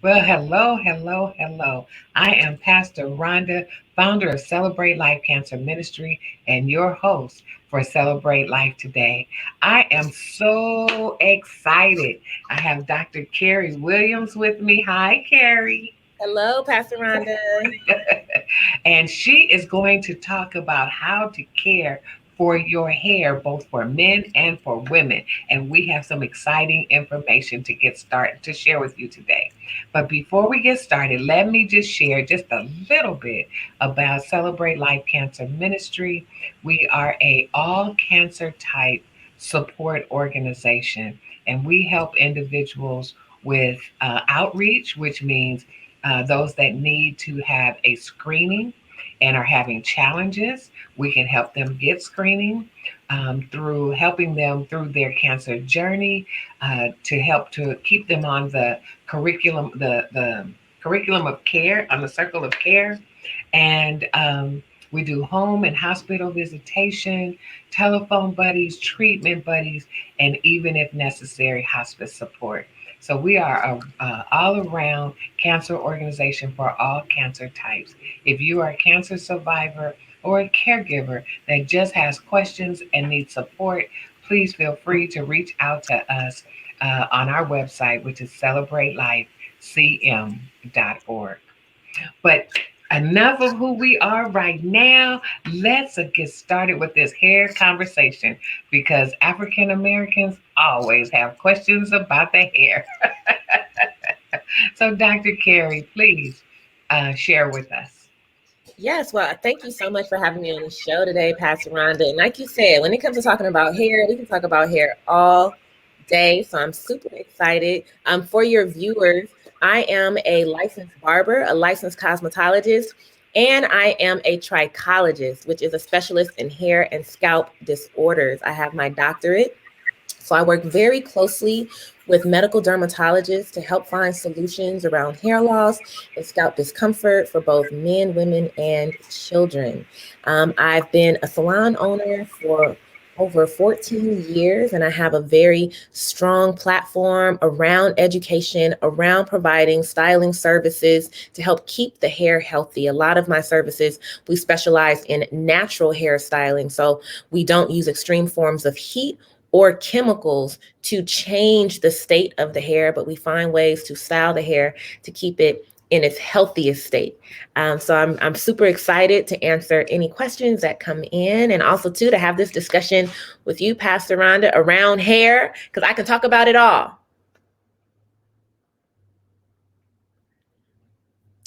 Well, hello, hello, hello. I am Pastor Rhonda, founder of Celebrate Life Cancer Ministry and your host for Celebrate Life Today. I am so excited. I have Dr. Kari Williams with me. Hi, Kari. Hello, Pastor Rhonda. And she is going to talk about how to care for your hair, both for men and for women. And we have some exciting information to get started to share with you today. But before we get started, let me just share just a little bit about Celebrate Life Cancer Ministry. We are a all cancer type support organization, and we help individuals with outreach, which means those that need to have a screening and are having challenges. We can help them get screening through helping them through their cancer journey to help to keep them on the curriculum, the curriculum of care, on the circle of care. And we do home and hospital visitation, telephone buddies, treatment buddies, and even if necessary, hospice support. So we are a all around cancer organization for all cancer types. If you are a cancer survivor or a caregiver that just has questions and needs support, please feel free to reach out to us on our website, which is celebratelife.cm.org. But enough of who we are right now. Let's get started with this hair conversation because African Americans always have questions about the hair. So, Dr. Kari, please share with us. Yes, well, thank you so much for having me on the show today, Pastor Rhonda. And like you said, when it comes to talking about hair, we can talk about hair all day. So I'm super excited. For your viewers, I am a licensed barber, a licensed cosmetologist, and I am a trichologist, which is a specialist in hair and scalp disorders. I have my doctorate. So I work very closely with medical dermatologists to help find solutions around hair loss and scalp discomfort for both men, women, and children. I've been a salon owner for over 14 years, and I have a very strong platform around education, around providing styling services to help keep the hair healthy. A lot of my services, we specialize in natural hair styling. So we don't use extreme forms of heat or chemicals to change the state of the hair, but we find ways to style the hair to keep it in its healthiest state. So I'm super excited to answer any questions that come in, and also too to have this discussion with you, Pastor Rhonda, around hair, because I can talk about it all.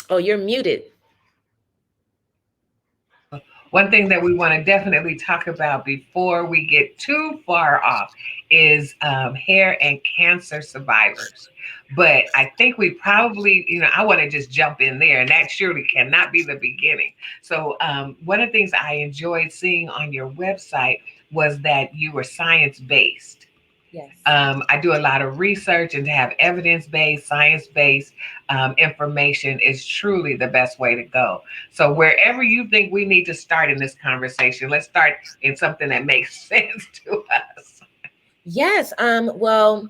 Oh, you're muted. One thing that we want to definitely talk about before we get too far off is hair and cancer survivors. But I think we probably, I want to just jump in there, and that surely cannot be the beginning. So, one of the things I enjoyed seeing on your website was that you were science based. Yes. I do a lot of research, and to have evidence based, science based information is truly the best way to go. So, wherever you think we need to start in this conversation, let's start in something that makes sense to us. Yes. Well,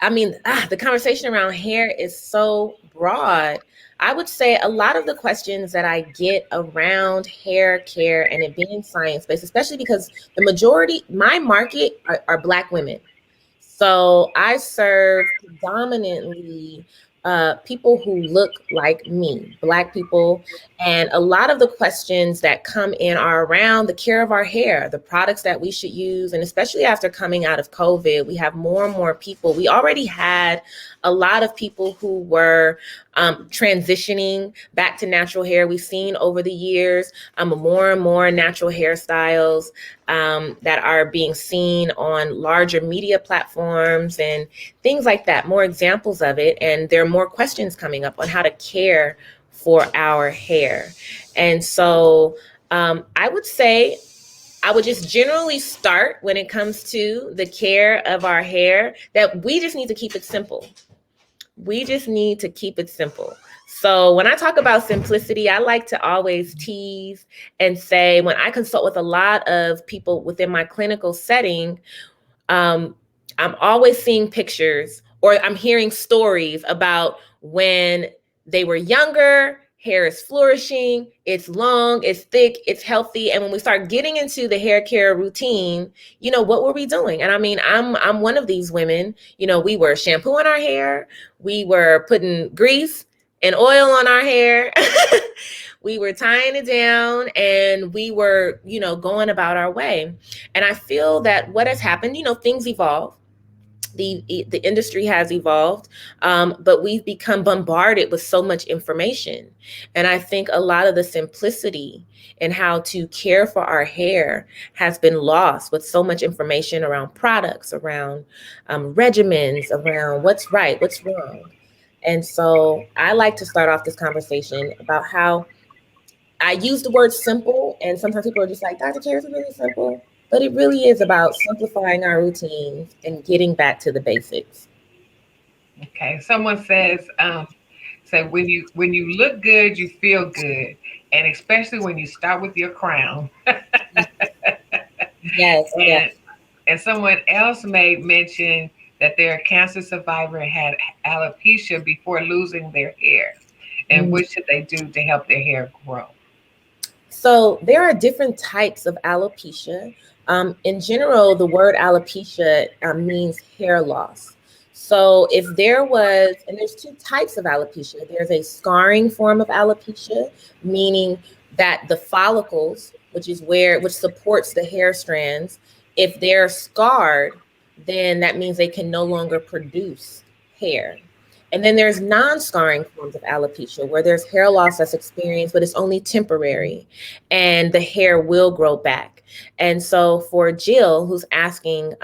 I mean, the conversation around hair is so broad. I would say a lot of the questions that I get around hair care and it being science-based, especially because the majority, my market are Black women. So I serve predominantly people who look like me, Black people. And a lot of the questions that come in are around the care of our hair, the products that we should use. And especially after coming out of COVID, we have more and more people. We already had a lot of people who were transitioning back to natural hair. We've seen over the years more and more natural hairstyles that are being seen on larger media platforms and things like that, more examples of it. And there are more questions coming up on how to care for our hair. And so I would say I would just generally start when it comes to the care of our hair that we just need to keep it simple. We just need to keep it simple. So when I talk about simplicity, I like to always tease and say, when I consult with a lot of people within my clinical setting, I'm always seeing pictures or I'm hearing stories about When they were younger, hair is flourishing, it's long, it's thick, it's healthy. And when we start getting into the hair care routine, what were we doing? And I mean, I'm one of these women. We were shampooing our hair, we were putting grease and oil on our hair. We were tying it down, and we were, going about our way. And I feel that what has happened, things evolve. The industry has evolved, but we've become bombarded with so much information. And I think a lot of the simplicity in how to care for our hair has been lost with so much information around products, around regimens, around what's right, what's wrong. And so I like to start off this conversation about how I use the word simple, and sometimes people are just like, Dr. Chair, is it really simple? But it really is about simplifying our routines and getting back to the basics. Okay. Someone says, so when you look good, you feel good, and especially when you start with your crown. Yes, and yes. and someone else made mention that their cancer survivor had alopecia before losing their hair, and Mm. what should they do to help their hair grow? So there are different types of alopecia. In general, the word alopecia means hair loss. So if there was, and there's two types of alopecia. There's a scarring form of alopecia, meaning that the follicles, which supports the hair strands, if they're scarred, then that means they can no longer produce hair. And then there's non-scarring forms of alopecia where there's hair loss that's experienced, but it's only temporary and the hair will grow back. And so for Jill, who's asking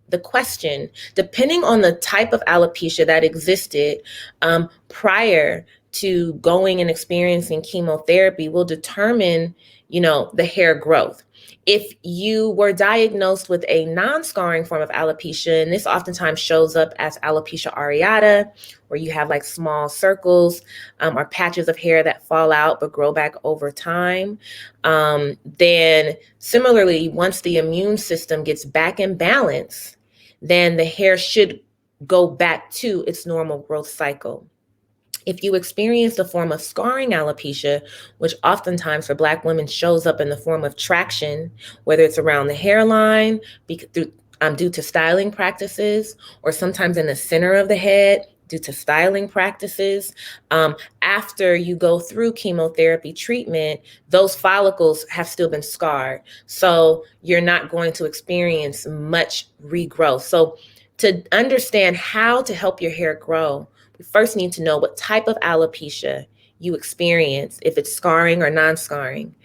the question, depending on the type of alopecia that existed prior to going and experiencing chemotherapy will determine, the hair growth. If you were diagnosed with a non-scarring form of alopecia, and this oftentimes shows up as alopecia areata, where you have like small circles or patches of hair that fall out but grow back over time, then similarly, once the immune system gets back in balance, then the hair should go back to its normal growth cycle. If you experience the form of scarring alopecia, which oftentimes for Black women shows up in the form of traction, whether it's around the hairline, due to styling practices, or sometimes in the center of the head due to styling practices, after you go through chemotherapy treatment, those follicles have still been scarred. So you're not going to experience much regrowth. So to understand how to help your hair grow, we first need to know what type of alopecia you experience, if it's scarring or non-scarring.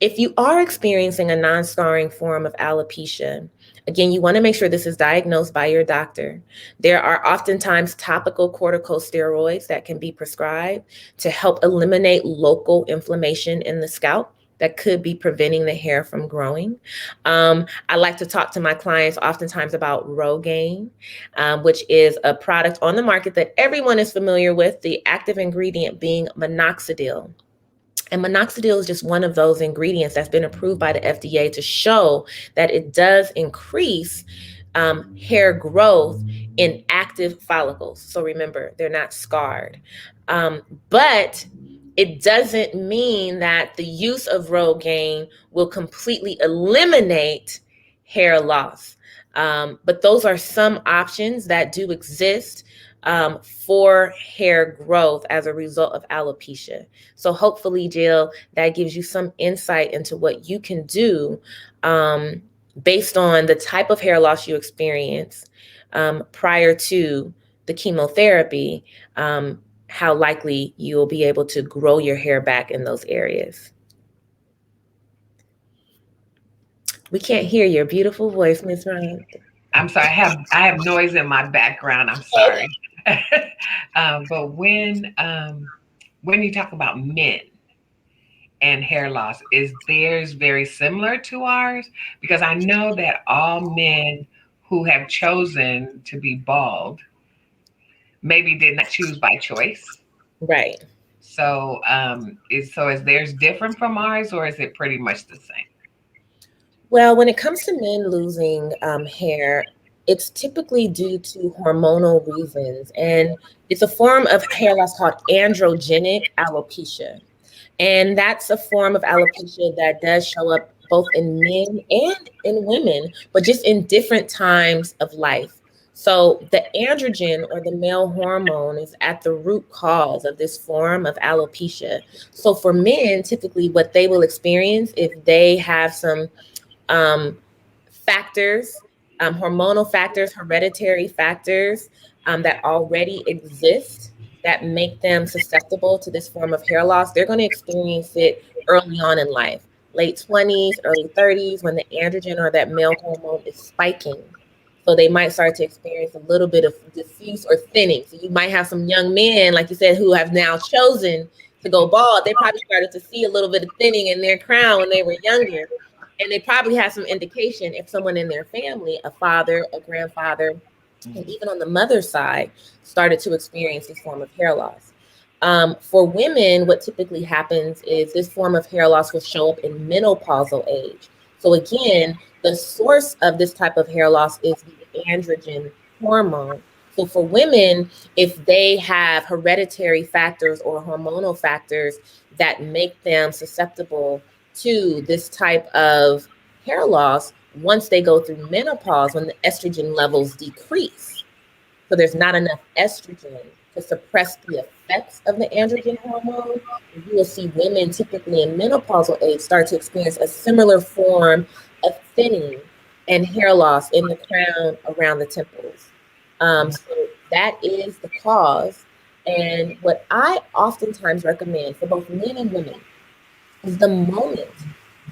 If you are experiencing a non-scarring form of alopecia, again, you want to make sure this is diagnosed by your doctor. There are oftentimes topical corticosteroids that can be prescribed to help eliminate local inflammation in the scalp that could be preventing the hair from growing. I like to talk to my clients oftentimes about Rogaine, which is a product on the market that everyone is familiar with, the active ingredient being minoxidil. And minoxidil is just one of those ingredients that's been approved by the FDA to show that it does increase hair growth in active follicles. So remember, they're not scarred. But it doesn't mean that the use of Rogaine will completely eliminate hair loss. But those are some options that do exist for hair growth as a result of alopecia. So hopefully, Jill, that gives you some insight into what you can do based on the type of hair loss you experience prior to the chemotherapy, how likely you'll be able to grow your hair back in those areas. We can't hear your beautiful voice, Miss Ryan. I'm sorry, I have noise in my background. I'm sorry. But when you talk about men and hair loss, is theirs very similar to ours? Because I know that all men who have chosen to be bald maybe did not choose by choice. Right. So is theirs different from ours, or is it pretty much the same? Well, when it comes to men losing hair, it's typically due to hormonal reasons. And it's a form of hair loss called androgenic alopecia. And that's a form of alopecia that does show up both in men and in women, but just in different times of life. So the androgen or the male hormone is at the root cause of this form of alopecia. So for men, typically what they will experience if they have some um, factors, hormonal factors, hereditary factors that already exist that make them susceptible to this form of hair loss, they're going to experience it early on in life, late 20s, early 30s, when the androgen or that male hormone is spiking. So they might start to experience a little bit of diffuse or thinning. So you might have some young men, like you said, who have now chosen to go bald. They probably started to see a little bit of thinning in their crown when they were younger. And they probably have some indication if someone in their family, a father, a grandfather, and even on the mother's side, started to experience this form of hair loss. For women, what typically happens is this form of hair loss will show up in menopausal age. So again, the source of this type of hair loss is the androgen hormone. So for women, if they have hereditary factors or hormonal factors that make them susceptible to this type of hair loss, once they go through menopause, when the estrogen levels decrease, so there's not enough estrogen to suppress the effects of the androgen hormone, you will see women typically in menopausal age start to experience a similar form of thinning and hair loss in the crown around the temples. So that is the cause. And what I oftentimes recommend for both men and women is the moment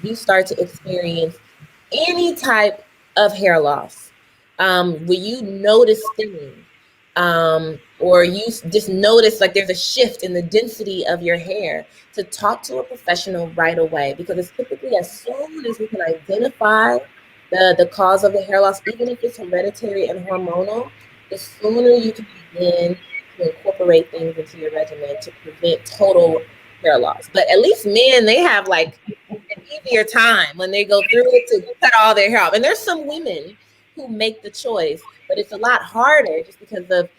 you start to experience any type of hair loss, will you notice thinning, or you just notice like there's a shift in the density of your hair, to talk to a professional right away, because it's typically as soon as we can identify the cause of the hair loss, even if it's hereditary and hormonal, the sooner you can begin to incorporate things into your regimen to prevent total hair loss. But at least men, they have like an easier time when they go through it to cut all their hair off. And there's some women who make the choice, but it's a lot harder just because of,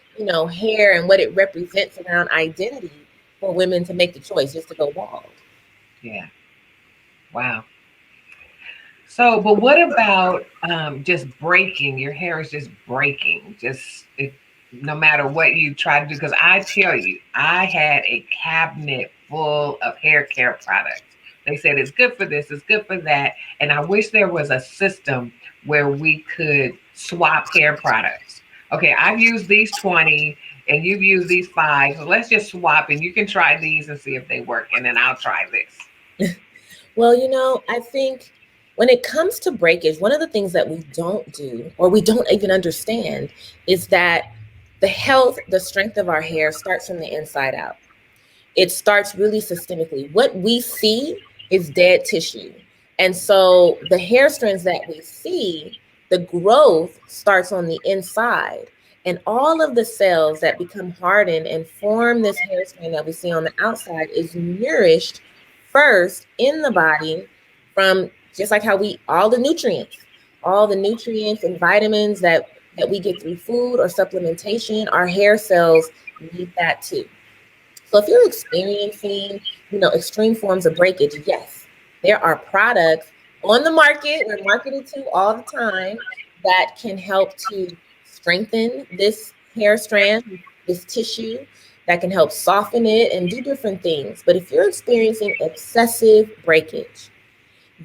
hair and what it represents around identity for women to make the choice just to go bald. Yeah. Wow. So, but what about just breaking? Your hair is just breaking, no matter what you try to do. Because I tell you, I had a cabinet full of hair care products. They said it's good for this, it's good for that. And I wish there was a system where we could swap hair products. Okay, I've used these 20 and you've used these five. So let's just swap and you can try these and see if they work. And then I'll try this. Well, I think when it comes to breakage, one of the things that we don't do or we don't even understand is that the health, the strength of our hair starts from the inside out. It starts really systemically. What we see is dead tissue. And so the hair strands that we see, the growth starts on the inside. And all of the cells that become hardened and form this hair strand that we see on the outside is nourished first in the body from just like how all the nutrients and vitamins that we get through food or supplementation, our hair cells need that too. So if you're experiencing, extreme forms of breakage, yes, there are products on the market, we're marketed to all the time, that can help to strengthen this hair strand, this tissue, that can help soften it and do different things. But if you're experiencing excessive breakage,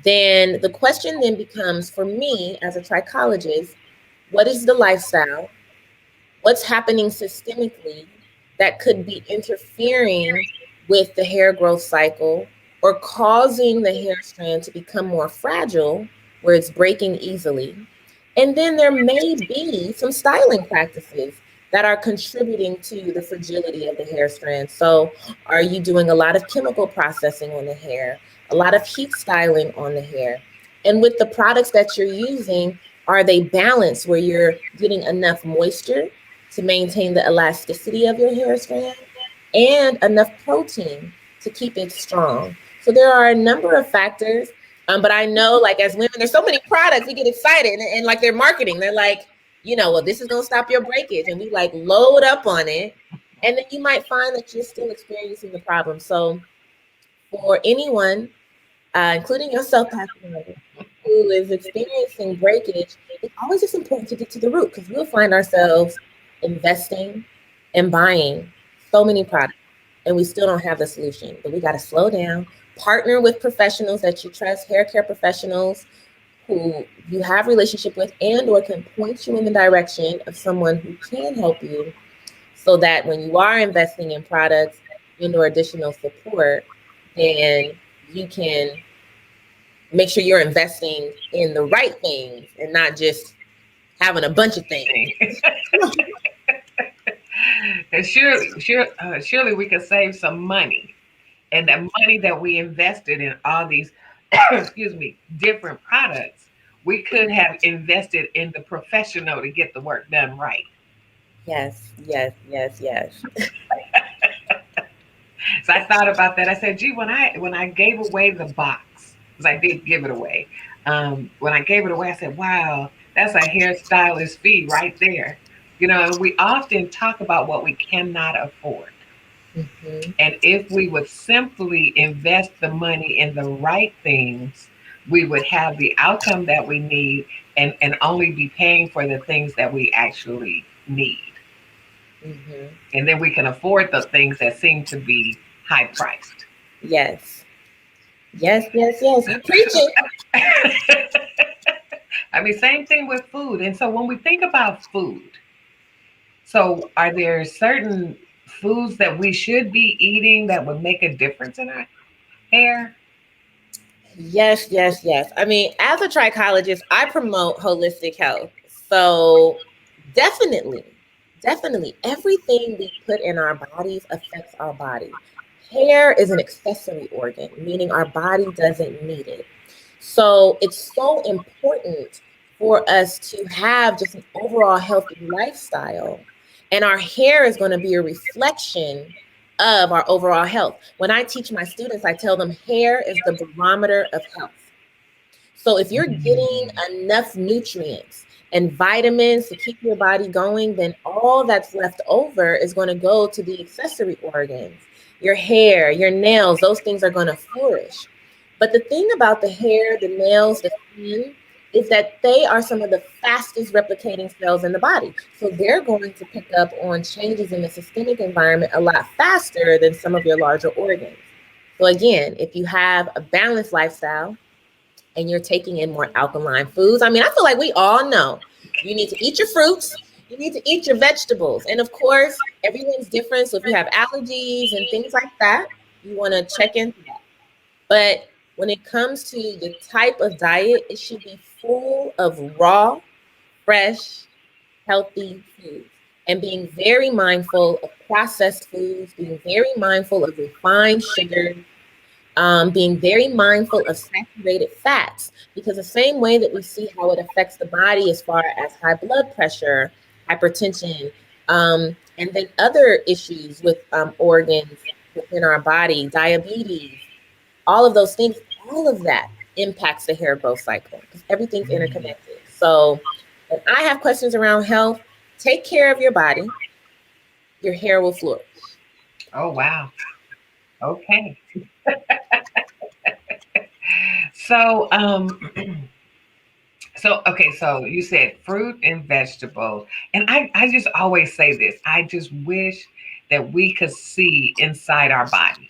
then the question then becomes, for me as a trichologist, what is the lifestyle? What's happening systemically that could be interfering with the hair growth cycle or causing the hair strand to become more fragile, where it's breaking easily? And then there may be some styling practices that are contributing to the fragility of the hair strand. So are you doing a lot of chemical processing on the hair, a lot of heat styling on the hair? And with the products that you're using, are they balanced where you're getting enough moisture to maintain the elasticity of your hair strand and enough protein to keep it strong? So there are a number of factors. But I know, like, as women, there's so many products, we get excited and like they're marketing. They're like, well, this is going to stop your breakage. And we like load up on it. And then you might find that you're still experiencing the problem. So for anyone, including yourself, Pastor Melvin, who is experiencing breakage, it's always just important to get to the root because we'll find ourselves investing and buying so many products and we still don't have the solution. But we got to slow down, partner with professionals that you trust, hair care professionals who you have relationship with and or can point you in the direction of someone who can help you so that when you are investing in products and or additional support, then you can make sure you're investing in the right things and not just having a bunch of things. And surely we could save some money. And the money that we invested in all these, excuse me, different products, we could have invested in the professional to get the work done right. Yes, yes, yes, yes. So I thought about that. I said, gee, when I gave away the box, because I did give it away. When I gave it away, I said, wow, that's a hairstylist fee right there. We often talk about what we cannot afford. Mm-hmm. And if we would simply invest the money in the right things, we would have the outcome that we need and only be paying for the things that we actually need. Mm-hmm. And then we can afford the things that seem to be high priced. Yes, yes, yes, yes. You preaching. I mean, same thing with food. And so when we think about food, so are there certain foods that we should be eating that would make a difference in our hair? Yes, yes, yes. I mean, as a trichologist, I promote holistic health. So definitely, definitely, everything we put in our bodies affects our body. Hair is an accessory organ, meaning our body doesn't need it. So it's so important for us to have just an overall healthy lifestyle. And our hair is going to be a reflection of our overall health. When I teach my students, I tell them hair is the barometer of health. So if you're getting Mm. enough nutrients and vitamins to keep your body going, then all that's left over is going to go to the accessory organs. Your hair, your nails, those things are going to flourish. But the thing about the hair, the nails, the skin is that they are some of the fastest replicating cells in the body. So they're going to pick up on changes in the systemic environment a lot faster than some of your larger organs. So again, if you have a balanced lifestyle, and you're taking in more alkaline foods. I mean, I feel like we all know you need to eat your fruits, you need to eat your vegetables. And of course, everyone's different. So if you have allergies and things like that, you want to check into that. But when it comes to the type of diet, it should be full of raw, fresh, healthy foods and being very mindful of processed foods, being very mindful of refined sugars, being very mindful of saturated fats, because the same way that we see how it affects the body as far as high blood pressure, hypertension, and then other issues with organs within our body, diabetes, all of those things, all of that impacts the hair growth cycle because everything's Mm. interconnected. So when I have questions around health, take care of your body, your hair will flourish. Oh, wow. Okay. So, so you said fruit and vegetables. And I just always say this. I just wish that we could see inside our body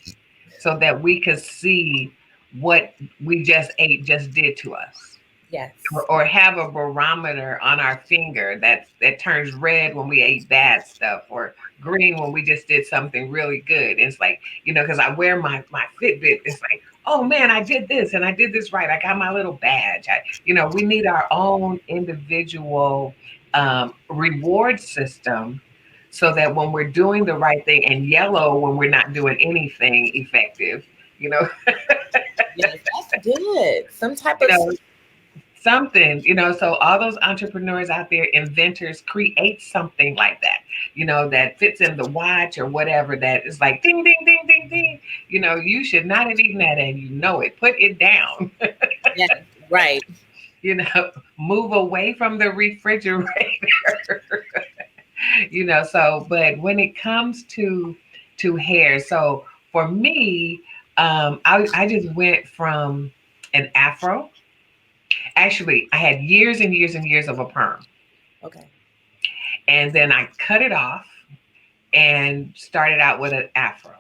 so that we could see what we just ate just did to us. Yes. Or have a barometer on our finger that turns red when we ate bad stuff or green when we just did something really good. It's like, because I wear my Fitbit, it's like, oh man, I did this and I did this right. I got my little badge. We need our own individual reward system so that when we're doing the right thing, and yellow when we're not doing anything effective, you know, Yes, that's good. Some type you of know, something, so all those entrepreneurs out there, inventors, create something like that, that fits in the watch or whatever, that is like ding, ding, ding, ding, ding. You should not have eaten that and you know it. Put it down. yes, right. move away from the refrigerator. So but when it comes to hair, so for me, I just went from an afro. Actually, I had years and years and years of a perm, Okay. and then I cut it off and started out with an afro.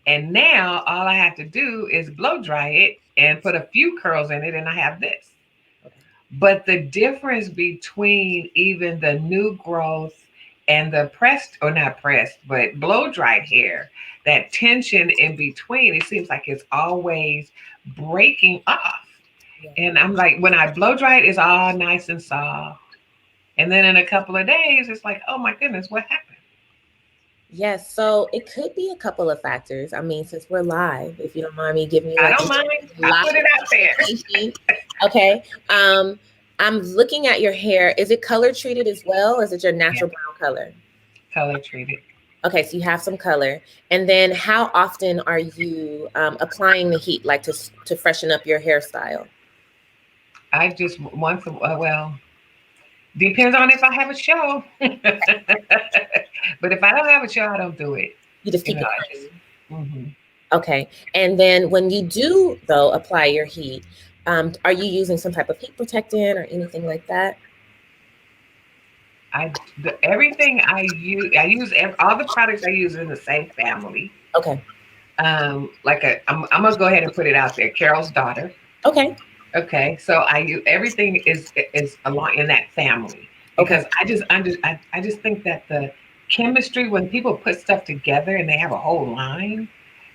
And now all I have to do is blow dry it and put a few curls in it, and I have this. Okay. But the difference between even the new growth and the pressed, or not pressed, but blow dried hair, that tension in between, it seems like it's always breaking off. Yeah. And I'm like, when I blow dry it, it's all nice and soft. And then in a couple of days, it's like, oh my goodness, what happened? Yes, so it could be a couple of factors. I mean, since we're live, if you don't mind me giving you I like don't mind. I live put it out there. information. Okay. I'm looking at your hair. Is it color treated as well, or is it your Yeah, natural brown color? color treated. Okay, so you have some color. And then how often are you applying the heat, like to freshen up your hairstyle? I just once, well, depends on if I have a show. But if I don't have a show, I don't do it. You just keep it I just. clean. Hmm. Okay. And then when you do, though, apply your heat, are you using some type of heat protectant or anything like that? Everything I use all the products I use in the same family. Okay. I'm gonna go ahead and put it out there. Carol's daughter. Okay. Okay, so I use everything is along in that family Okay. because I just think that the chemistry, when people put stuff together and they have a whole line,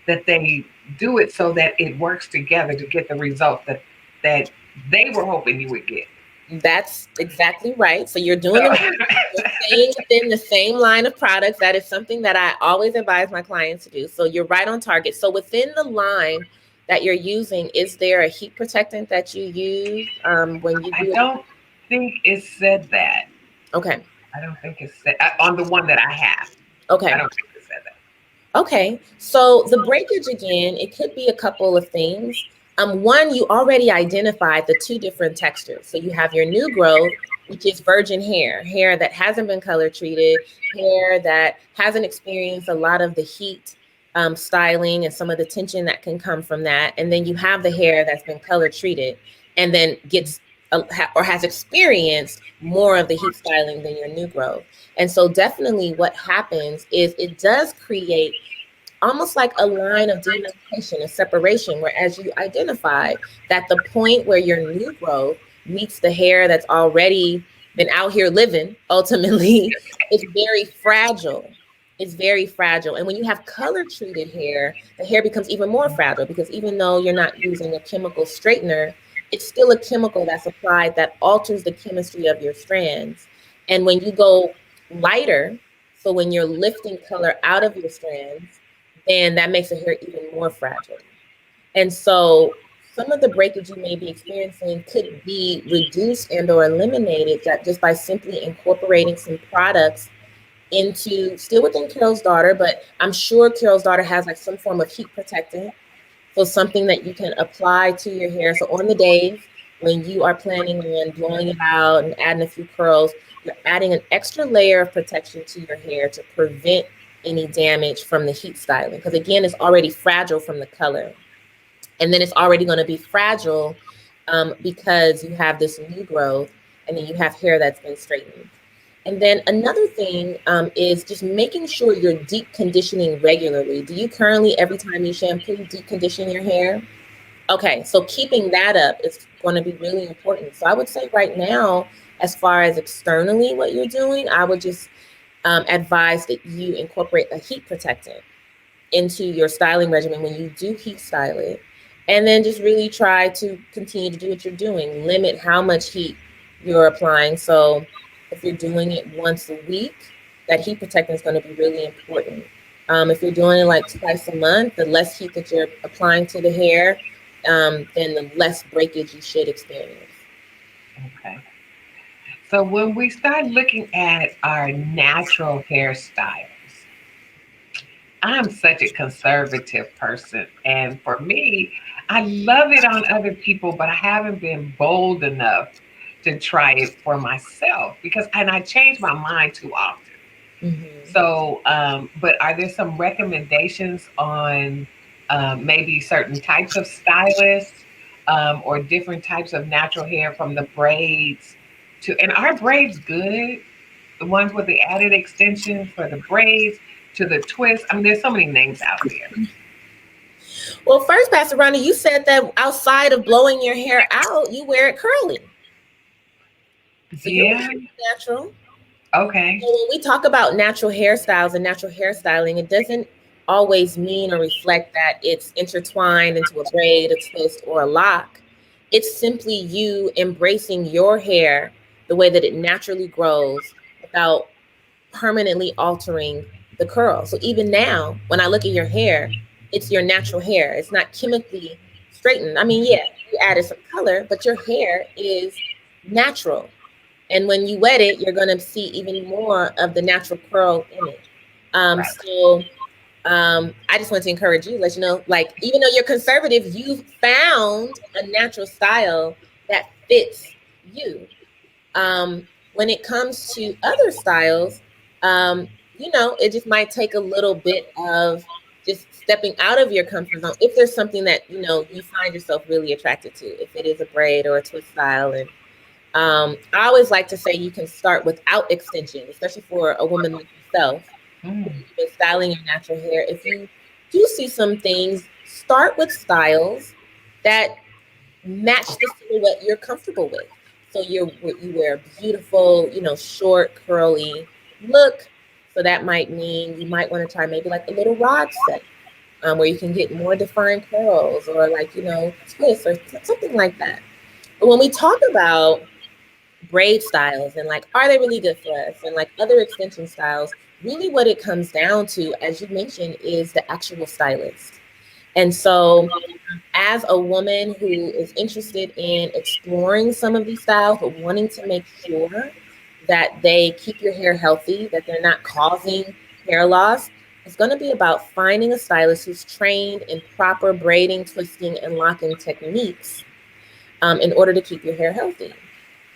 that they do it so that it works together to get the result that they were hoping you would get. That's exactly right. So you're So doing the right thing. You're staying within the same line of products. That is something that I always advise my clients to do. So you're right on target. So within the line that you're using, is there a heat protectant that you use when you I do it? don't think it said that. Okay. I don't think it said on the one that I have. I Okay. don't think it said that. Okay, so the breakage again, it could be a couple of things. One, you already identified the two different textures. So you have your new growth, which is virgin hair, hair that hasn't been color treated, hair that hasn't experienced a lot of the heat styling and some of the tension that can come from that. And then you have the hair that's been color treated and then gets or has experienced more of the heat styling than your new growth. And so definitely what happens is it does create almost like a line of demarcation, a separation, where as you identified that the point where your new growth meets the hair that's already been out here living, ultimately, is very fragile. It's very fragile. And when you have color treated hair, the hair becomes even more fragile because even though you're not using a chemical straightener, it's still a chemical that's applied that alters the chemistry of your strands. And when you go lighter, so when you're lifting color out of your strands, then that makes the hair even more fragile. And so some of the breakage you may be experiencing could be reduced and or eliminated just by simply incorporating some products into still within Carol's daughter, but I'm sure Carol's daughter has like some form of heat protectant. So something that you can apply to your hair. So on the days when you are planning on blowing it out and adding a few curls, you're adding an extra layer of protection to your hair to prevent any damage from the heat styling. Because again, it's already fragile from the color. And then it's already going to be fragile because you have this new growth and then you have hair that's been straightened. And then another thing is just making sure you're deep conditioning regularly. Do you currently, every time you shampoo, deep condition your hair? Okay, so keeping that up is going to be really important. So I would say right now, as far as externally what you're doing, I would just advise that you incorporate a heat protectant into your styling regimen when you do heat style it. And then just really try to continue to do what you're doing. Limit how much heat you're applying. So if you're doing it once a week, that heat protectant is going to be really important. If you're doing it like twice a month, the less heat that you're applying to the hair, then the less breakage you should experience. Okay. So when we start looking at our natural hairstyles, I'm such a conservative person. And for me, I love it on other people, but I haven't been bold enough to try it for myself because, and I change my mind too often. Mm-hmm. So, but are there some recommendations on maybe certain types of stylists or different types of natural hair from the braids to, and are braids good? The ones with the added extensions for the braids to the twist. I mean, there's so many names out there. Well, first, Pastor Ronnie, you said that outside of blowing your hair out, you wear it curly. So you're Yeah. wearing it natural. Okay. So when we talk about natural hairstyles and natural hairstyling, it doesn't always mean or reflect that it's intertwined into a braid, a twist, or a lock. It's simply you embracing your hair the way that it naturally grows without permanently altering the curl. So even now, when I look at your hair, it's your natural hair. It's not chemically straightened. I mean, yeah, you added some color, but your hair is natural. And when you wet it, you're going to see even more of the natural curl in it. Right. I just want to encourage you, let you know, like, even though you're conservative, you've found a natural style that fits you. When it comes to other styles, it just might take a little bit of just stepping out of your comfort zone if there's something that you find yourself really attracted to, if it is a braid or a twist style. And I always like to say you can start without extension, especially for a woman like yourself who's Mm, been styling your natural hair. If you do see some things, start with styles that match the silhouette you're comfortable with. So you wear a beautiful, short, curly look. So that might mean you might want to try maybe like a little rod set, where you can get more defined curls, or like twists or something like that. But when we talk about braid styles and like, are they really good for us, and like other extension styles, really what it comes down to, as you mentioned, is the actual stylist. And so as a woman who is interested in exploring some of these styles, but wanting to make sure that they keep your hair healthy, that they're not causing hair loss, it's going to be about finding a stylist who's trained in proper braiding, twisting, and locking techniques, in order to keep your hair healthy.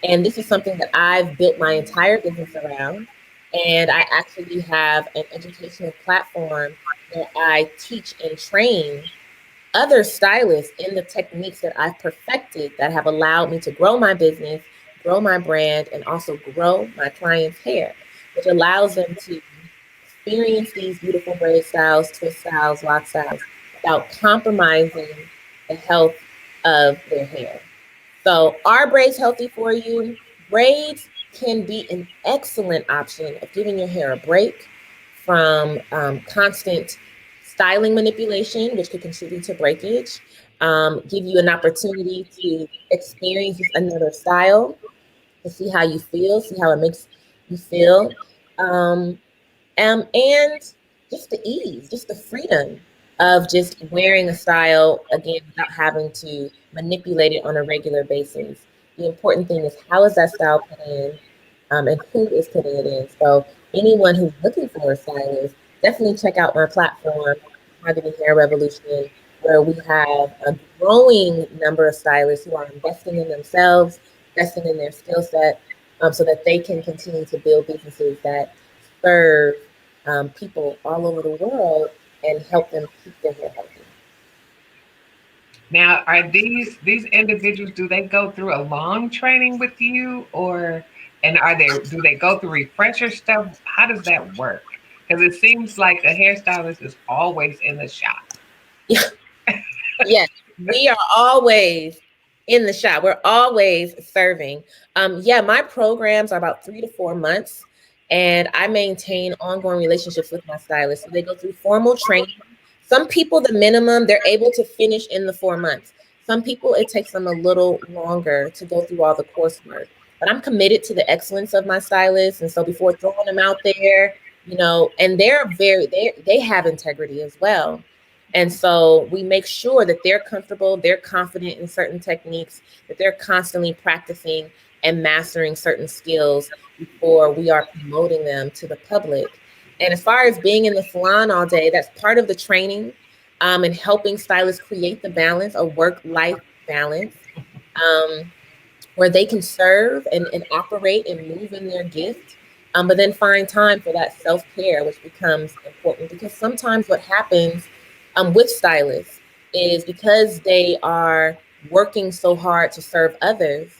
And this is something that I've built my entire business around. And I actually have an educational platform where I teach and train other stylists in the techniques that I've perfected that have allowed me to grow my business, grow my brand, and also grow my clients' hair, which allows them to experience these beautiful braid styles, twist styles, lock styles without compromising the health of their hair. So, are braids healthy for you? Braids can be an excellent option of giving your hair a break from constant styling manipulation, which could contribute to breakage, give you an opportunity to experience another style, to see how you feel, see how it makes you feel. Um, and just the ease, just the freedom of just wearing a style again without having to manipulate it on a regular basis. The important thing is, how is that style put in, and who is putting it in. So anyone who's looking for a stylist, definitely check out my platform, Targeting Hair Revolution, where we have a growing number of stylists who are investing in themselves, investing in their skill set, so that they can continue to build businesses that serve people all over the world and help them keep their hair healthy. now, are these individuals? Do they go through a long training with you, or and are they do they go through refresher stuff? How does that work? Because it seems like a hairstylist is always in the shop. Yes, we are always in the shop. We're always serving. Yeah, my programs are about 3 to 4 months, and I maintain ongoing relationships with my stylists. So they go through formal training. Some people, the minimum, they're able to finish in the 4 months. Some people, it takes them a little longer to go through all the coursework. But I'm committed to the excellence of my stylists, and so before throwing them out there, and they have integrity as well. And so we make sure that they're comfortable, they're confident in certain techniques, that they're constantly practicing and mastering certain skills before we are promoting them to the public. And as far as being in the salon all day, that's part of the training, and helping stylists create the balance, a work-life balance, um, where they can serve and operate and move in their gift, but then find time for that self-care, which becomes important because sometimes what happens, with stylists is because they are working so hard to serve others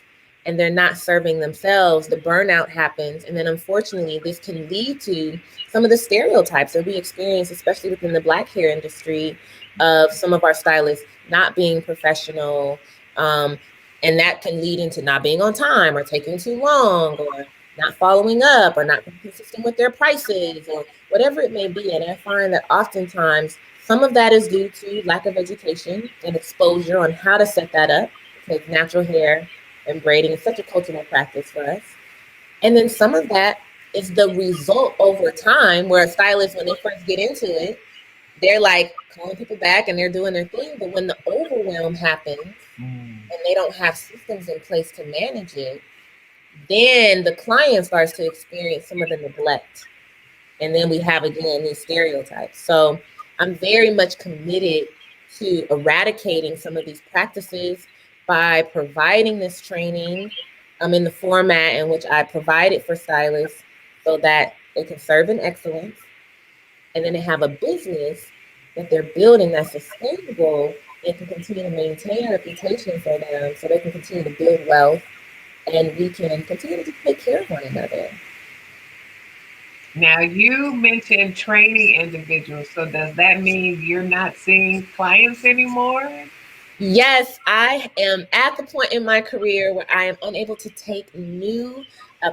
and they're not serving themselves, the burnout happens. And then unfortunately, this can lead to some of the stereotypes that we experience, especially within the Black hair industry, of some of our stylists not being professional. Um, and that can lead into not being on time or taking too long or not following up or not being consistent with their prices or whatever it may be. And I find that oftentimes some of that is due to lack of education and exposure on how to set that up, because natural hair and braiding is such a cultural practice for us. And then some of that is the result over time where a stylist, when they first get into it, they're like calling people back and they're doing their thing. But when the overwhelm happens and they don't have systems in place to manage it, then the client starts to experience some of the neglect. And then we have again these stereotypes. So I'm very much committed to eradicating some of these practices by providing this training, in the format in which I provide it for stylists so that they can serve in excellence and then they have a business that they're building that's sustainable and can continue to maintain a reputation for them so they can continue to build wealth and we can continue to take care of one another. Now, you mentioned training individuals. So does that mean you're not seeing clients anymore? Yes, I am at the point in my career where I am unable to take new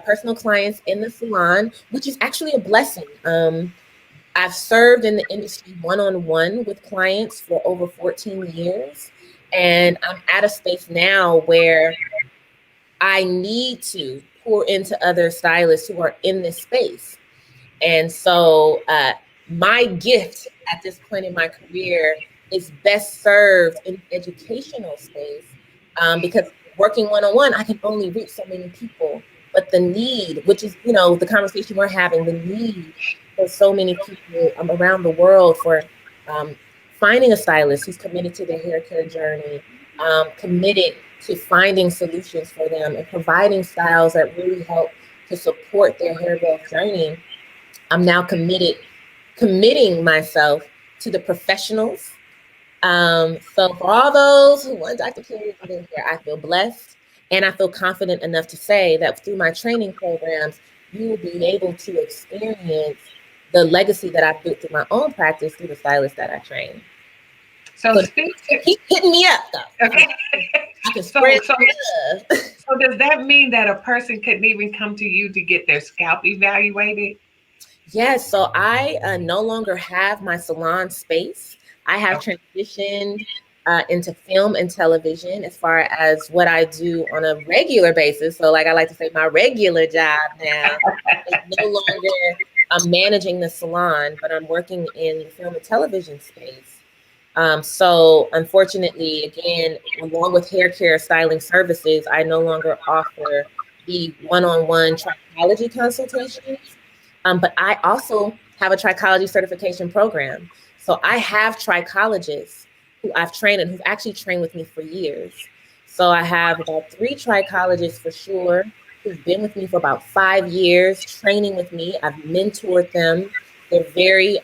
personal clients in the salon, which is actually a blessing. I've served in the industry one-on-one with clients for over 14 years, and I'm at a space now where I need to pour into other stylists who are in this space. And so my gift at this point in my career is best served in educational space, because working one-on-one, I can only reach so many people. But the need, which is, the conversation we're having, the need for so many people around the world for um, finding a stylist who's committed to their hair care journey, committed to finding solutions for them and providing styles that really help to support their hair growth journey. I'm now committing myself to the professionals. So for all those who want Dr. Kari Williams here, I feel blessed and I feel confident enough to say that through my training programs, you will be able to experience the legacy that I've built through my own practice through the stylists that I train. So So speak to, keep hitting me up though. okay. I can So, spread so, love. so does that mean that a person couldn't even come to you to get their scalp evaluated? Yes, so I no longer have my salon space. I have transitioned into film and television as far as what I do on a regular basis. So, like I like to say, my regular job now is no longer managing the salon, but I'm working in the film and television space. So, unfortunately, again, along with hair care styling services, I no longer offer the one-on-one trichology consultations. But I also have a trichology certification program. So I have trichologists who I've trained and who've actually trained with me for years. So I have about 3 trichologists for sure who've been with me for about 5 years, training with me. I've mentored them. They're very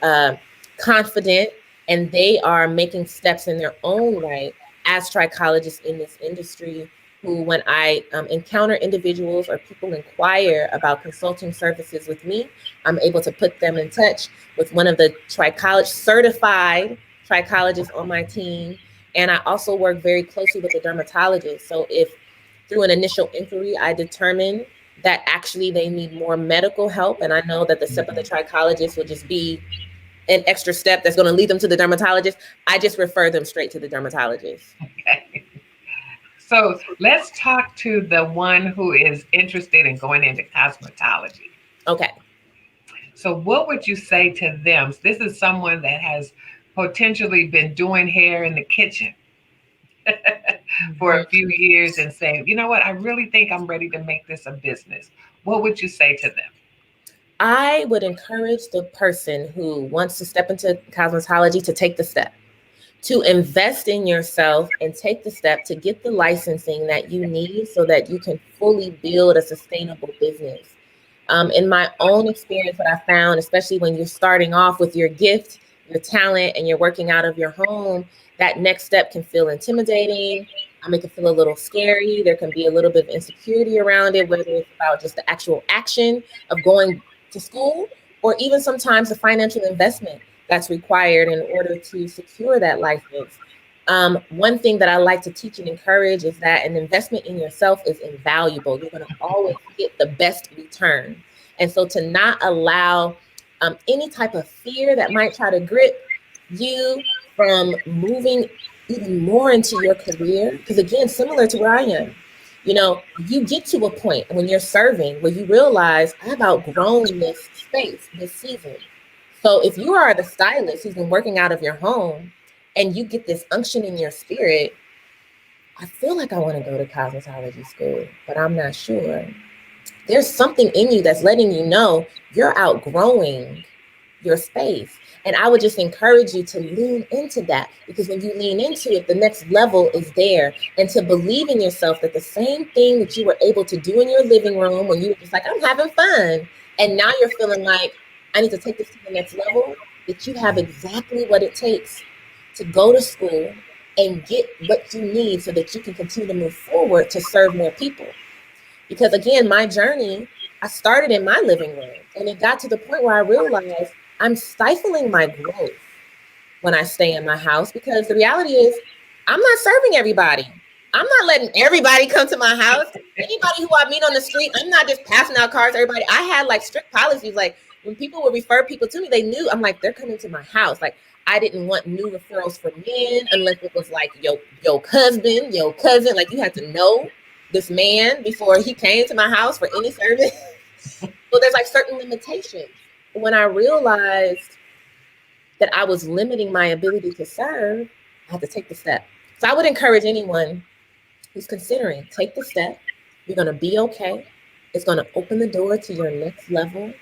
confident and they are making steps in their own right as trichologists in this industry who, when I encounter individuals or people inquire about consulting services with me, I'm able to put them in touch with one of the certified trichologists on my team. And I also work very closely with the dermatologist. So if through an initial inquiry, I determine that actually they need more medical help, and I know that the step of the trichologist will just be an extra step that's going to lead them to the dermatologist, I just refer them straight to the dermatologist. Okay. So let's talk to the one who is interested in going into cosmetology. Okay. So, what would you say to them? This is someone that has potentially been doing hair in the kitchen for Mm-hmm. a few years and saying, you know what, I really think I'm ready to make this a business. What would you say to them? I would encourage the person who wants to step into cosmetology to take the step, to invest in yourself and take the step to get the licensing that you need so that you can fully build a sustainable business. In my own experience, what I found, especially when you're starting off with your gift, your talent, and you're working out of your home, that next step can feel intimidating. It can feel a little scary. There can be a little bit of insecurity around it, whether it's about just the actual action of going to school or even sometimes the financial investment that's required in order to secure that license. One thing that I like to teach and encourage is that an investment in yourself is invaluable. You're going to always get the best return. And so to not allow any type of fear that might try to grip you from moving even more into your career, because again, similar to where I am, you get to a point when you're serving where you realize I've outgrown this space, this season. So if you are the stylist who's been working out of your home and you get this unction in your spirit, I feel like I want to go to cosmetology school, but I'm not sure. There's something in you that's letting you know you're outgrowing your space. And I would just encourage you to lean into that, because when you lean into it, the next level is there. And to believe in yourself that the same thing that you were able to do in your living room when you were just like, I'm having fun, and now you're feeling like, I need to take this to the next level, that you have exactly what it takes to go to school and get what you need so that you can continue to move forward to serve more people. Because again, my journey, I started in my living room, and it got to the point where I realized I'm stifling my growth when I stay in my house, because the reality is I'm not serving everybody. I'm not letting everybody come to my house. Anybody who I meet on the street, I'm not just passing out cards to everybody. I had like strict policies. Like when people would refer people to me, they knew, I'm like, they're coming to my house. Like I didn't want new referrals for men unless it was like your husband, your cousin. Like you had to know this man before he came to my house for any service. So there's like certain limitations. When I realized that I was limiting my ability to serve, I had to take the step. So I would encourage anyone who's considering, take the step. You're going to be okay. It's going to open the door to your next level,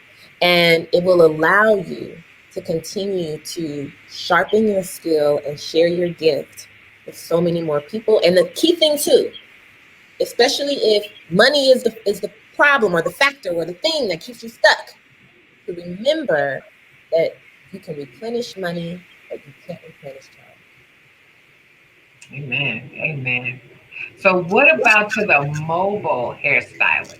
and it will allow you to continue to sharpen your skill and share your gift with so many more people. And the key thing too, especially if money is the problem or the factor or the thing that keeps you stuck, to remember that you can replenish money, but you can't replenish time. Amen. Amen. So, what about to the mobile hairstylist?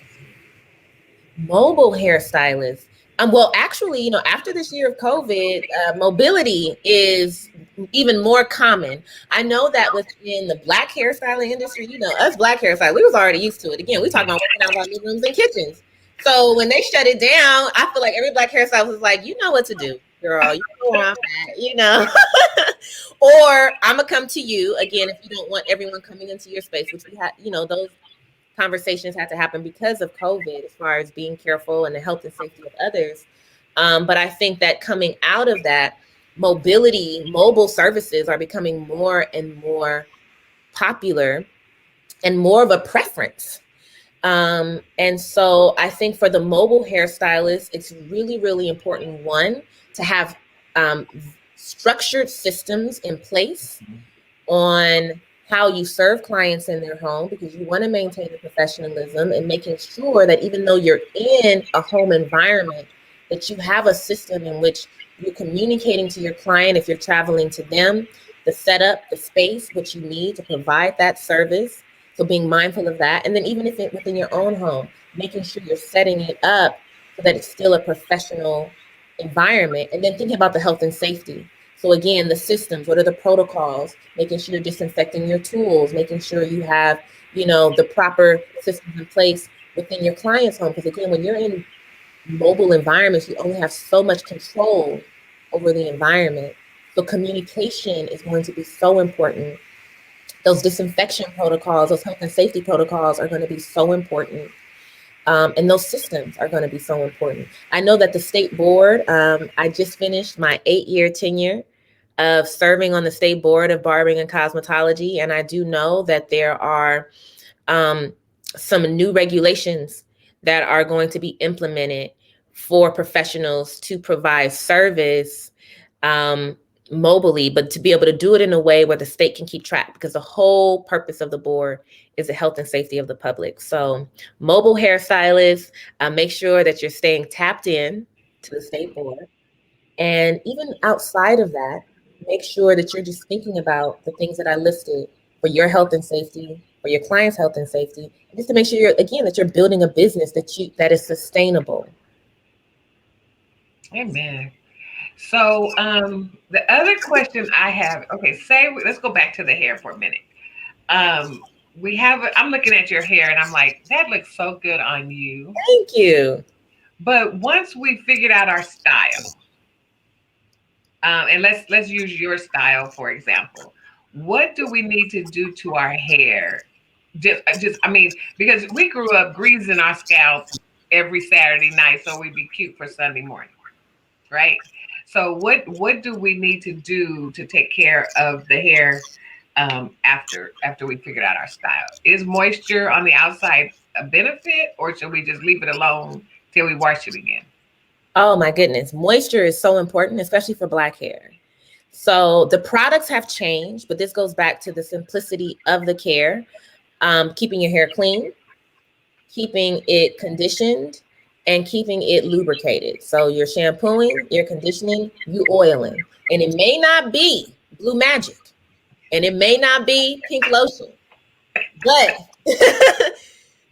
Mobile hairstylists. Well, actually, after this year of COVID, mobility is even more common. I know that within the Black hairstyling industry, us Black hairstylists, we was already used to it. Again, we talking about working out of our living rooms and kitchens. So when they shut it down, I feel like every Black hairstylist was like, you know what to do, girl. You know where I'm at, or I'm gonna come to you again if you don't want everyone coming into your space, which we had, those conversations had to happen because of COVID, as far as being careful and the health and safety of others. But I think that coming out of that, mobile services are becoming more and more popular and more of a preference. And so I think for the mobile hairstylist, it's really, really important, one, to have structured systems in place on how you serve clients in their home, because you want to maintain the professionalism and making sure that even though you're in a home environment, that you have a system in which you're communicating to your client, if you're traveling to them, the setup, the space, what you need to provide that service. So being mindful of that. And then even if it's within your own home, making sure you're setting it up so that it's still a professional environment. And then thinking about the health and safety. So again, the systems, what are the protocols, making sure you're disinfecting your tools, making sure you have, the proper systems in place within your client's home. Because again, when you're in mobile environments, you only have so much control over the environment. So communication is going to be so important. Those disinfection protocols, those health and safety protocols are going to be so important. And those systems are going to be so important. I know that the state board, I just finished my 8-year tenure of serving on the state board of barbering and cosmetology. And I do know that there are some new regulations that are going to be implemented for professionals to provide service mobily, but to be able to do it in a way where the state can keep track, because the whole purpose of the board is the health and safety of the public. So mobile hairstylists, make sure that you're staying tapped in to the state board. And even outside of that, make sure that you're just thinking about the things that I listed for your health and safety, for your clients' health and safety, and just to make sure you're, again, that you're building a business that is sustainable. Amen. So, the other question I have, okay, let's go back to the hair for a minute. I'm looking at your hair and I'm like, that looks so good on you. Thank you. But once we figured out our style, and let's use your style for example. What do we need to do to our hair? I mean, because we grew up greasing our scalp every Saturday night so we'd be cute for Sunday morning, right? So what do we need to do to take care of the hair after we figured out our style? Is moisture on the outside a benefit, or should we just leave it alone till we wash it again? Oh my goodness. Moisture is so important, especially for Black hair. So the products have changed, but this goes back to the simplicity of the care. Keeping your hair clean, keeping it conditioned, and keeping it lubricated. So you're shampooing, you're conditioning, you oiling. And it may not be Blue Magic, and it may not be pink lotion, but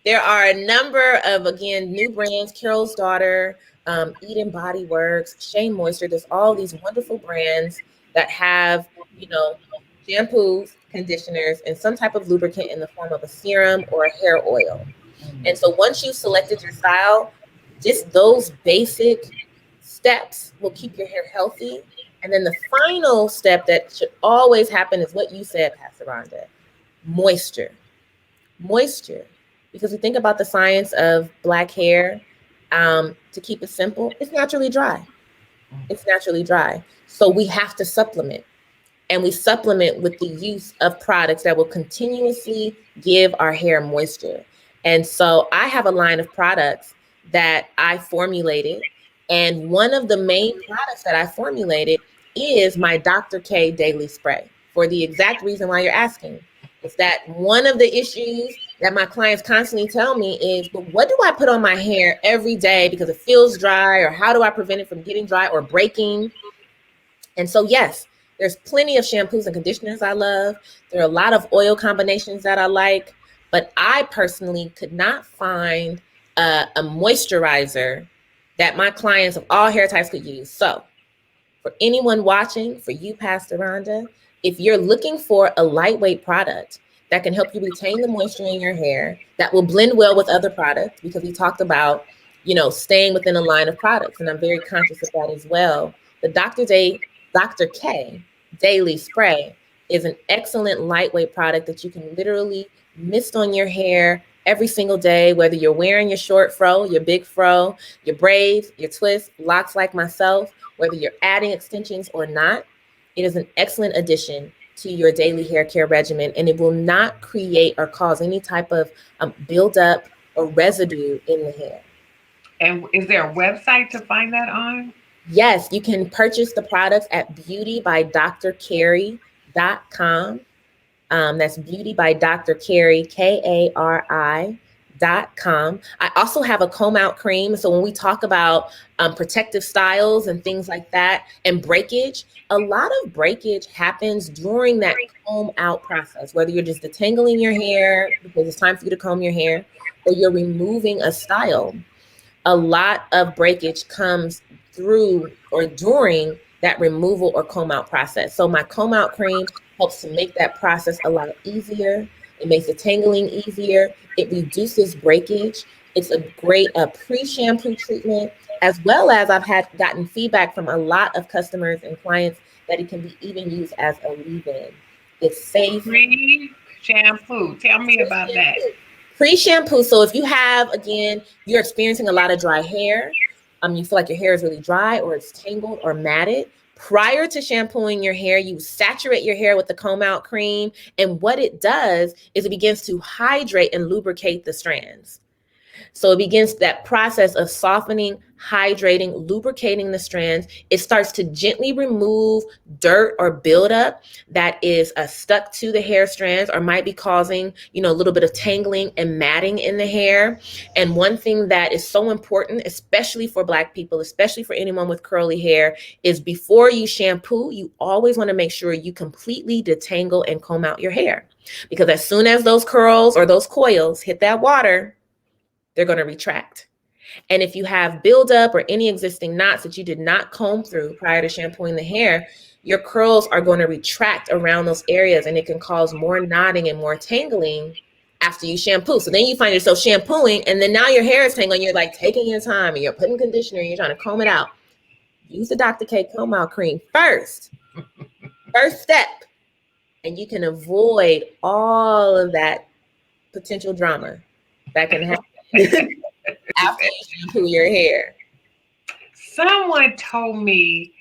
there are a number of, again, new brands, Carol's Daughter, Eden Body Works, Shea Moisture. There's all these wonderful brands that have, shampoos, conditioners, and some type of lubricant in the form of a serum or a hair oil. And so once you've selected your style, just those basic steps will keep your hair healthy. And then the final step that should always happen is what you said, Pastor Rhonda, moisture. Moisture. Because we think about the science of Black hair, to keep it simple, it's naturally dry. It's naturally dry. So we have to supplement. And we supplement with the use of products that will continuously give our hair moisture. And so I have a line of products that I formulated. And one of the main products that I formulated is my Dr. K Daily Spray, for the exact reason why you're asking. It's that one of the issues that my clients constantly tell me is, but what do I put on my hair every day because it feels dry, or how do I prevent it from getting dry or breaking? And so, yes, there's plenty of shampoos and conditioners I love. There are a lot of oil combinations that I like, but I personally could not find a moisturizer that my clients of all hair types could use. So for anyone watching, for you, Pastor Rhonda, if you're looking for a lightweight product that can help you retain the moisture in your hair, that will blend well with other products, because we talked about, staying within a line of products, and I'm very conscious of that as well. The Dr. K Daily Spray is an excellent lightweight product that you can literally mist on your hair every single day, whether you're wearing your short fro, your big fro, your braids, your twists, locks like myself, whether you're adding extensions or not. It is an excellent addition to your daily hair care regimen, and it will not create or cause any type of buildup or residue in the hair. And is there a website to find that on? Yes, you can purchase the products at beautybydrkari.com. That's Beauty by Dr. Kari, KARI.com. I also have a comb out cream. So when we talk about protective styles and things like that, and breakage, a lot of breakage happens during that comb out process, whether you're just detangling your hair because it's time for you to comb your hair, or you're removing a style. A lot of breakage comes through or during that removal or comb out process. So my comb out cream helps to make that process a lot easier. It makes the tangling easier. It reduces breakage. It's a great pre-shampoo treatment, as well as I've gotten feedback from a lot of customers and clients that it can be even used as a leave-in. It's safe. Pre-shampoo. Tell me about that. Pre-shampoo. So if you have, again, you're experiencing a lot of dry hair, you feel like your hair is really dry or it's tangled or matted, prior to shampooing your hair, you saturate your hair with the comb out cream. And what it does is it begins to hydrate and lubricate the strands. So it begins that process of softening, hydrating, lubricating the strands. It starts to gently remove dirt or buildup that is stuck to the hair strands or might be causing, a little bit of tangling and matting in the hair. And one thing that is so important, especially for Black people, especially for anyone with curly hair, is before you shampoo, you always want to make sure you completely detangle and comb out your hair. Because as soon as those curls or those coils hit that water, they're going to retract. And if you have buildup or any existing knots that you did not comb through prior to shampooing the hair, your curls are going to retract around those areas, and it can cause more knotting and more tangling after you shampoo. So then you find yourself shampooing, and then now your hair is tangling. You're like taking your time and you're putting conditioner and you're trying to comb it out. Use the Dr. K comb out cream first. First step. And you can avoid all of that potential drama that can happen after you shampoo your hair. Someone told me,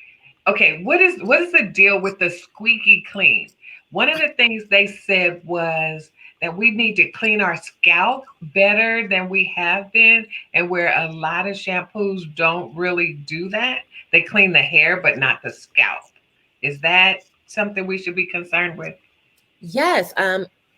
okay, what is the deal with the squeaky clean? One of the things they said was that we need to clean our scalp better than we have been, and where a lot of shampoos don't really do that. They clean the hair but not the scalp. Is that something we should be concerned with? Yes,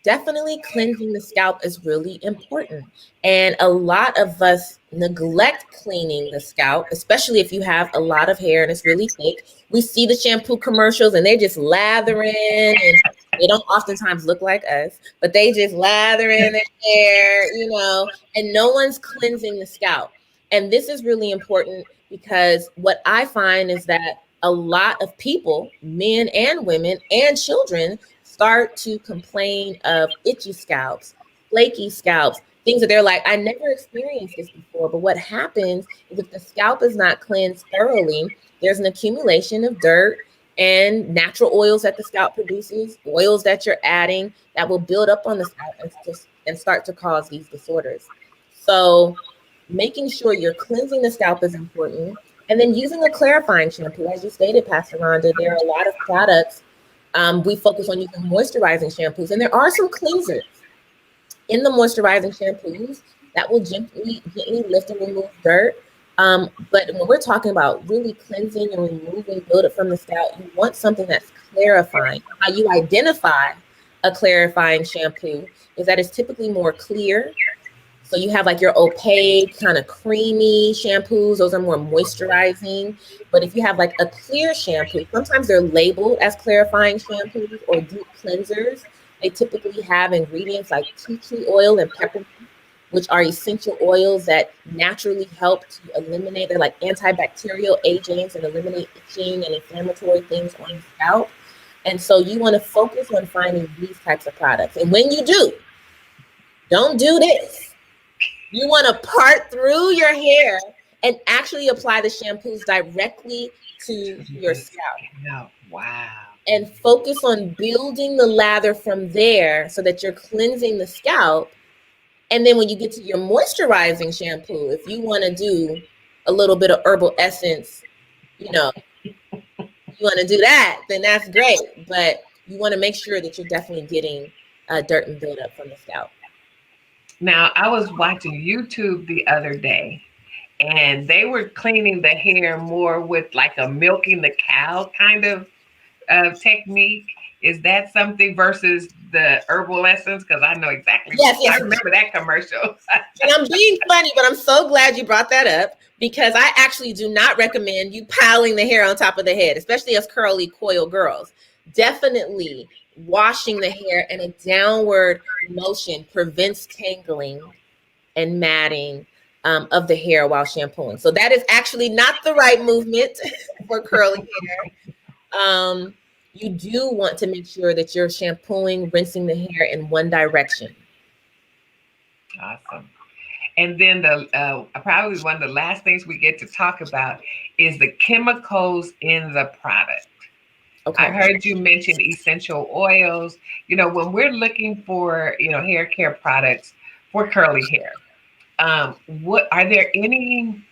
definitely cleansing the scalp is really important. And a lot of us neglect cleaning the scalp, especially if you have a lot of hair and it's really thick. We see the shampoo commercials and they just lather in, and they don't oftentimes look like us, but they just lather in their hair, and no one's cleansing the scalp. And this is really important because what I find is that a lot of people, men and women and children, start to complain of itchy scalps, flaky scalps, things that they're like, I never experienced this before. But what happens is if the scalp is not cleansed thoroughly, there's an accumulation of dirt and natural oils that the scalp produces, oils that you're adding that will build up on the scalp and start to cause these disorders. So making sure you're cleansing the scalp is important. And then using a clarifying shampoo, as you stated, Pastor Rhonda, there are a lot of products. We focus on using moisturizing shampoos, and there are some cleansers in the moisturizing shampoos that will gently lift and remove dirt. But when we're talking about really cleansing and removing buildup from the scalp, you want something that's clarifying. How you identify a clarifying shampoo is that it's typically more clear. So you have like your opaque, kind of creamy shampoos. Those are more moisturizing. But if you have like a clear shampoo, sometimes they're labeled as clarifying shampoos or deep cleansers. They typically have ingredients like tea tree oil and peppermint, which are essential oils that naturally help to eliminate, they're like antibacterial agents and eliminate itching and inflammatory things on the scalp. And so you want to focus on finding these types of products. And when you do, don't do this. You want to part through your hair and actually apply the shampoos directly to your scalp. No. Wow. And focus on building the lather from there so that you're cleansing the scalp. And then when you get to your moisturizing shampoo, if you want to do a little bit of herbal essence, you want to do that, then that's great. But you want to make sure that you're definitely getting dirt and buildup from the scalp. Now, I was watching YouTube the other day, and they were cleaning the hair more with like a milking the cow kind of technique. Is that something versus the herbal essence? Because I know exactly. Yes. I remember that commercial. And I'm being funny, but I'm so glad you brought that up because I actually do not recommend you piling the hair on top of the head, especially as curly coil girls. Definitely washing the hair in a downward motion prevents tangling and matting of the hair while shampooing. So that is actually not the right movement for curly hair. You do want to make sure that you're shampooing, rinsing the hair in one direction. Awesome. And then the probably one of the last things we get to talk about is the chemicals in the product. Okay. I heard you mention essential oils. When we're looking for, hair care products for curly hair, what are there any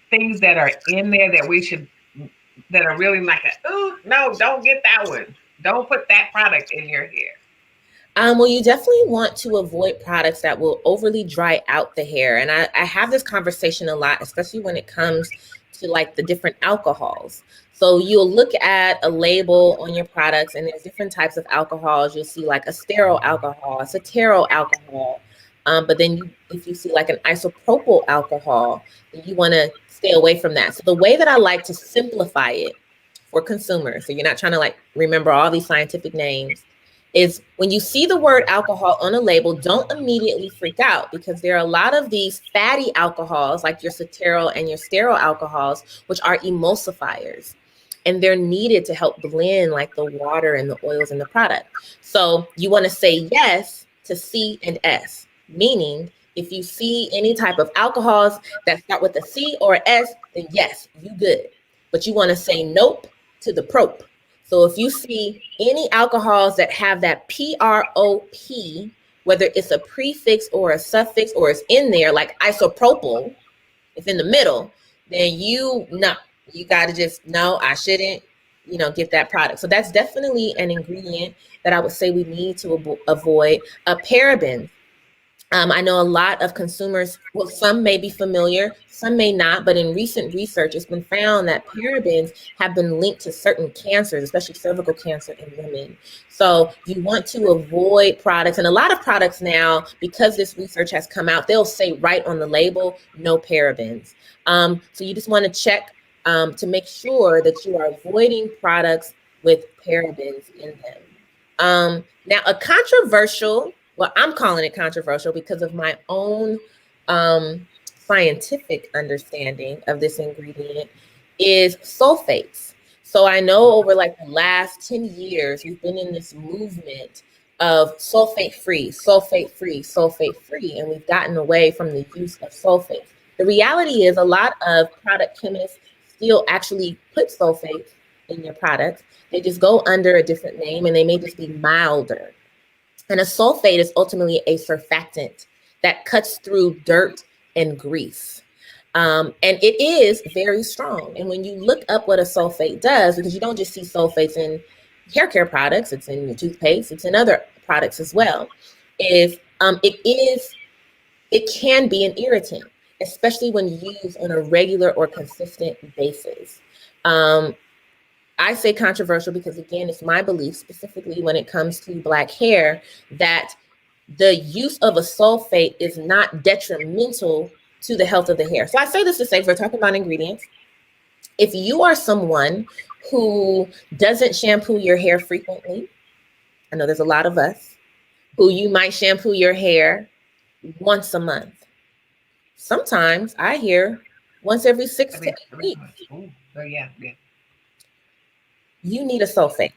things that are in there that are really like, oh no, don't get that one. Don't put that product in your hair. Well, you definitely want to avoid products that will overly dry out the hair. And I have this conversation a lot, especially when it comes to like the different alcohols. So you'll look at a label on your products, and there's different types of alcohols. You'll see like a sterile alcohol, a ceteral alcohol. But then if you see like an isopropyl alcohol, then you want to stay away from that. So the way that I like to simplify it for consumers, so you're not trying to like remember all these scientific names, is when you see the word alcohol on a label, don't immediately freak out, because there are a lot of these fatty alcohols, like your ceteral and your sterile alcohols, which are emulsifiers. And they're needed to help blend like the water and the oils in the product. So you want to say yes to C and S, meaning if you see any type of alcohols that start with a C or a S, then yes, you good. But you want to say nope to the prop. So if you see any alcohols that have that prop, whether it's a prefix or a suffix or it's in there, like isopropyl, it's in the middle, then you got to just, no, I shouldn't, get that product. So that's definitely an ingredient that I would say we need to avoid. Parabens. I know a lot of consumers, well, some may be familiar, some may not, but in recent research, it's been found that parabens have been linked to certain cancers, especially cervical cancer in women. So you want to avoid products, and a lot of products now, because this research has come out, they'll say right on the label, no parabens. So you just want to check to make sure that you are avoiding products with parabens in them. Now, a controversial, well, I'm calling it controversial because of my own scientific understanding of this ingredient, is sulfates. So I know over like the last 10 years, we've been in this movement of sulfate free, sulfate free, sulfate free, and we've gotten away from the use of sulfates. The reality is a lot of product chemists still actually put sulfates in your products. They just go under a different name, and they may just be milder. And a sulfate is ultimately a surfactant that cuts through dirt and grease. And it is very strong. And when you look up what a sulfate does, because you don't just see sulfates in hair care products, it's in your toothpaste, it's in other products as well, is it can be an irritant, especially when used on a regular or consistent basis. I say controversial because, again, it's my belief, specifically when it comes to Black hair, that the use of a sulfate is not detrimental to the health of the hair. So I say this to say, if we're talking about ingredients, if you are someone who doesn't shampoo your hair frequently, I know there's a lot of us who you might shampoo your hair once a month. Sometimes I hear once every 6 to 8 weeks. Ooh, oh, yeah. You need a sulfate.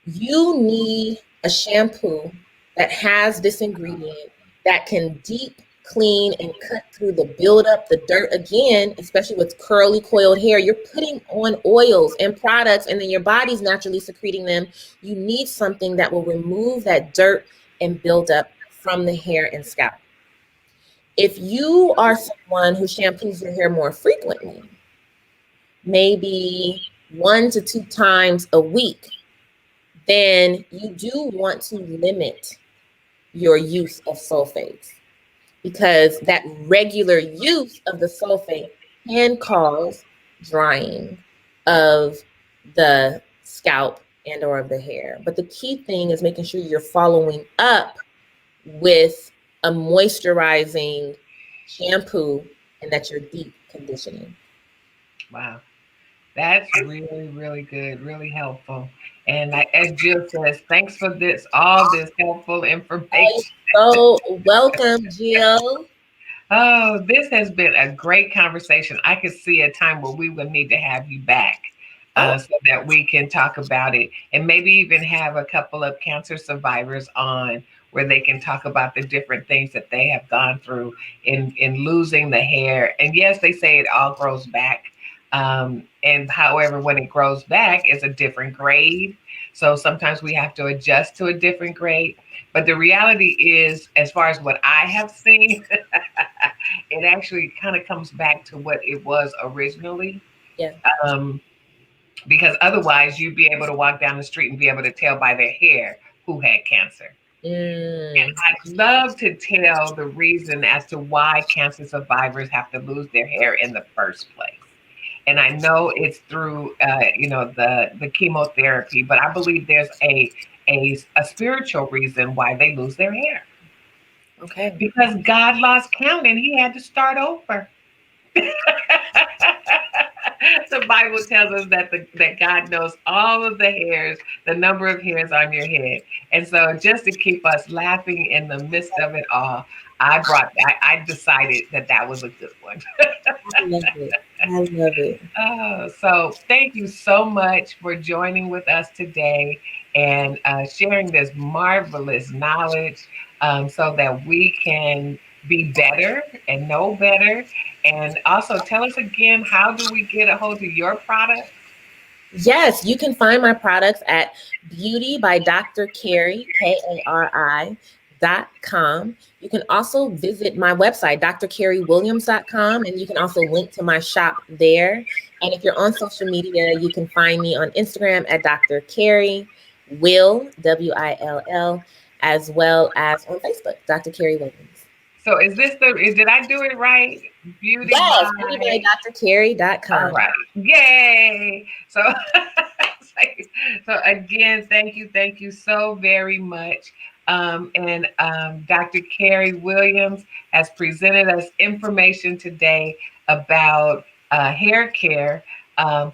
You need a shampoo that has this ingredient that can deep clean and cut through the buildup, the dirt. Again, especially with curly coiled hair, you're putting on oils and products, and then your body's naturally secreting them. You need something that will remove that dirt and buildup from the hair and scalp. If you are someone who shampoos your hair more frequently, maybe 1 to 2 times a week, then you do want to limit your use of sulfates, because that regular use of the sulfate can cause drying of the scalp and or of the hair. But the key thing is making sure you're following up with a moisturizing shampoo and that you're deep conditioning. Wow. That's really, really good, really helpful. And like, as Jill says, thanks for all this helpful information. So welcome, Jill. Oh, this has been a great conversation. I could see a time where we would need to have you back Oh, so that we can talk about it, and maybe even have a couple of cancer survivors on where they can talk about the different things that they have gone through in losing the hair. And yes, they say it all grows back. And however, when it grows back, it's a different grade. So sometimes we have to adjust to a different grade. But the reality is, as far as what I have seen, it actually kind of comes back to what it was originally. yeah. Um, because otherwise, you'd be able to walk down the street and be able to tell by their hair who had cancer. Mm. I'd love to tell the reason as to why cancer survivors have to lose their hair in the first place. And I know it's through, the chemotherapy, but I believe there's a spiritual reason why they lose their hair Okay. because God lost count and He had to start over. The Bible tells us that God knows all of the hairs, the number of hairs on your head. And so just to keep us laughing in the midst of it all, I decided that that was a good one. I love it. I love it. So thank you so much for joining with us today and sharing this marvelous knowledge so that we can be better and know better. And also tell us again, how do we get a hold of your product? Yes, you can find my products at Beauty by Dr. Kari, KARI.com. You can also visit my website, drkarywilliams.com, and you can also link to my shop there. And if you're on social media, you can find me on Instagram at Dr. Kari Will, Will, as well as on Facebook, Dr. Kari Williams. So did I do it right? Beauty Yes, Beauty by by, all drkarry.com. right. Yay. So, so again, thank you so very much. And Dr. Kari Williams has presented us information today about hair care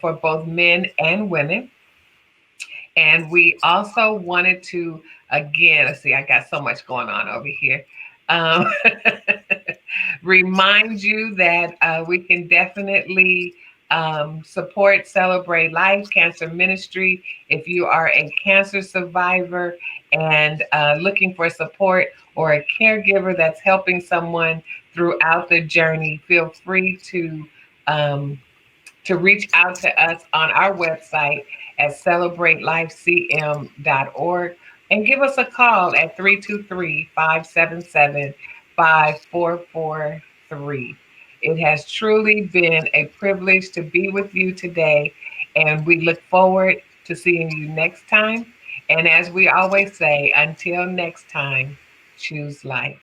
for both men and women. And we also wanted to, again, let's see, I got so much going on over here. Um, remind you that we can definitely support Celebrate Life Cancer Ministry. If you are a cancer survivor and looking for support or a caregiver that's helping someone throughout the journey, feel free um, to reach out to us on our website at celebratelifecm.org and give us a call at 323-577-5443. It has truly been a privilege to be with you today, and we look forward to seeing you next time. And as we always say, until next time, choose life.